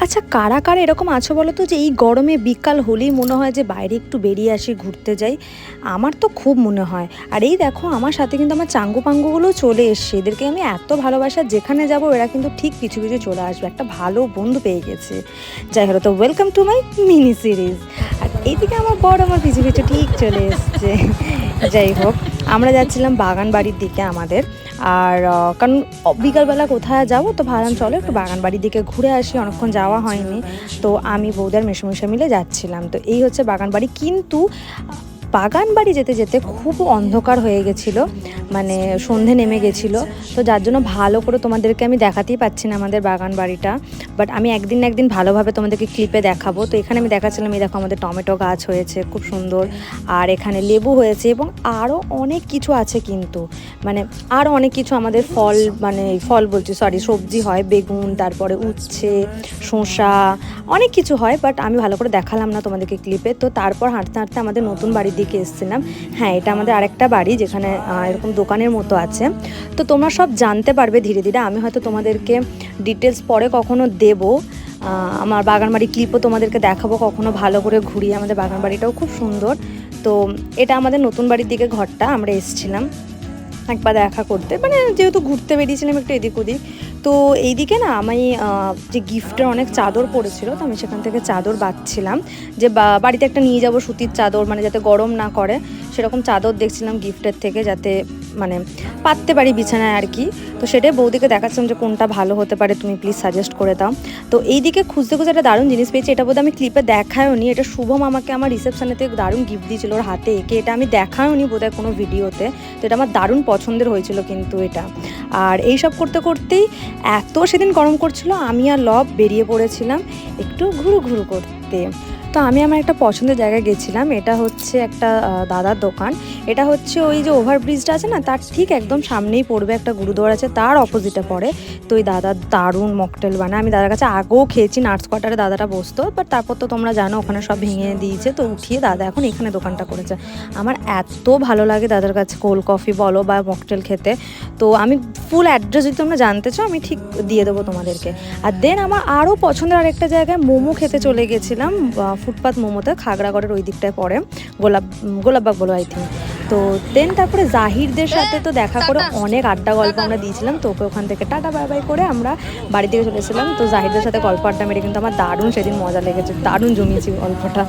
আচ্ছা, কারা কারা এরকম আছো বলো তো, যে এই গরমে বিকাল হলেই মনে হয় যে বাইরে একটু বেরিয়ে আসি, ঘুরতে যাই? আমার তো খুব মনে হয়। আর এই দেখো, আমার সাথে কিন্তু আমার চাঙ্গু পাঙ্গুগুলোও চলে এসছে। এদেরকে আমি এত ভালোবাসা, যেখানে যাব এরা কিন্তু ঠিক পিছু পিছু চলে আসবে। একটা ভালো বন্ধু পেয়ে গেছে। যাই হলো, তো welcome to my mini series. আর এইদিকে আমার বর আমার পিছু পিছু ঠিক চলে এসছে। যাই হোক, আমরা যাচ্ছিলাম বাগান বাড়ির দিকে আমাদের। আর কারণ বিকালবেলা কোথায় যাব, তো ভাবলাম চলো একটু বাগান বাড়ির দিকে ঘুরে আসি, অনেকক্ষণ যাওয়া হয়নি। তো আমি বৌদার মেসোমশাই মিলে যাচ্ছিলাম। তো এই হচ্ছে বাগান বাড়ি, কিন্তু বাগান বাড়ি যেতে যেতে খুব অন্ধকার হয়ে গেছিলো, মানে সন্ধে নেমে গেছিলো। তো যার জন্য ভালো করে তোমাদেরকে আমি দেখাতেই পাচ্ছি না আমাদের বাগান বাড়িটা। বাট আমি একদিন না একদিন ভালোভাবে তোমাদেরকে ক্লিপে দেখাবো। তো এখানে আমি দেখাচ্ছিলাম, এই দেখো আমাদের টমেটো গাছ হয়েছে খুব সুন্দর, আর এখানে লেবু হয়েছে, এবং আরও অনেক কিছু আছে কিন্তু, মানে আরও অনেক কিছু আমাদের ফল, মানে ফল বলছি সরি, সবজি হয়, বেগুন, তারপরে উচ্ছে, শসা, অনেক কিছু হয়। বাট আমি ভালো করে দেখালাম না তোমাদেরকে ক্লিপে। তো তারপর হাঁটতে হাঁটতে আমাদের নতুন বাড়ির দিকে এসেছিলাম। হ্যাঁ, এটা আমাদের আরেকটা বাড়ি, যেখানে এরকম দোকানের মতো আছে। তো তোমরা সব জানতে পারবে ধীরে ধীরে। আমি হয়তো তোমাদেরকে ডিটেলস পরে কখনো দেবো, আমার বাগান বাড়ি ক্লিপও তোমাদেরকে দেখাবো কখনো ভালো করে ঘুরিয়ে। আমাদের বাগান বাড়িটাও খুব সুন্দর। তো এটা আমাদের নতুন বাড়ির দিকে ঘরটা, আমরা এসেছিলাম একবার দেখা করতে, মানে যেহেতু ঘুরতে বেরিয়েছিলাম একটু এদিক ওদিক। তো এইদিকে না আমি যে গিফটের অনেক চাদর পড়েছিল, তো আমি সেখান থেকে চাদর বাঁচছিলাম, যে বাড়িতে একটা নিয়ে যাব সুতির চাদর, মানে যাতে গরম না করে সেরকম চাদর দেখছিলাম গিফটের থেকে, যাতে মানে পাততে পারি বিছানায় আর কি। তো সেটাই বৌদিকে দেখাচ্ছিলাম যে কোনটা ভালো হতে পারে, তুমি প্লিজ সাজেস্ট করে দাও। তো এইদিকে খুঁজতে খুঁজতে একটা দারুণ জিনিস পেয়েছি। এটা বোধহয় আমি ক্লিপে দেখায়ও নি, এটা শুভম আমাকে আমার রিসেপশনেতে দারুণ গিফট দিয়েছিল ওর হাতে এঁকে। এটা আমি দেখায়ও নি বোধহয় কোনো ভিডিওতে। তো এটা আমার দারুণ পছন্দের হয়েছিল কিন্তু এটা। আর এই সব করতে করতেই এত সেদিন গরম করছিল, আমি আর লব বেরিয়ে পড়েছিলাম একটু ঘুরু ঘুরু করতে। তো আমি আমার একটা পছন্দের জায়গায় গেছিলাম। এটা হচ্ছে একটা দাদার দোকান। এটা হচ্ছে ওই যে ওভারব্রিজটা আছে না, তার ঠিক একদম সামনেই পড়বে একটা গুরুদুয়ার আছে, তার অপোজিটে পড়ে। তো ওই দাদার দারুণ মকটেল বানায়। আমি দাদার কাছে আগেও খেয়েছি, নার্স কোয়ার্টারে দাদাটা বসতো, বাট তারপর তো তোমরা জানো ওখানে সব ভেঙে দিয়েছে, তো উঠিয়ে দাদা এখন এখানে দোকানটা করেছে। আমার এত ভালো লাগে দাদার কাছে কোল্ড কফি বলো বা মকটেল খেতে। তো আমি ফুল অ্যাড্রেস যদি তোমরা জানতে চাও আমি ঠিক দিয়ে দেবো তোমাদেরকে। আর দেন আমার আরও পছন্দের আরেকটা জায়গায় মোমো খেতে চলে গেছিলাম, ফুটপাথ মোমোতে, খাগড়াগড়ের ওই দিকটায় পড়ে, গোলাপবাগ বলো আই থিঙ্ক। তো দেন তারপরে জাহিরদের সাথে তো দেখা করে অনেক আড্ডা গল্প আমরা দিয়েছিলাম। তো ওকে ওখান থেকে টাটা বাই বাই করে আমরা বাড়ি থেকে চলে এসেছিলাম। তো জাহিরদের সাথে গল্প আড্ডা মেরে কিন্তু আমার দারুণ সেদিন মজা লেগেছে, দারুণ জমিয়েছি গল্পটা।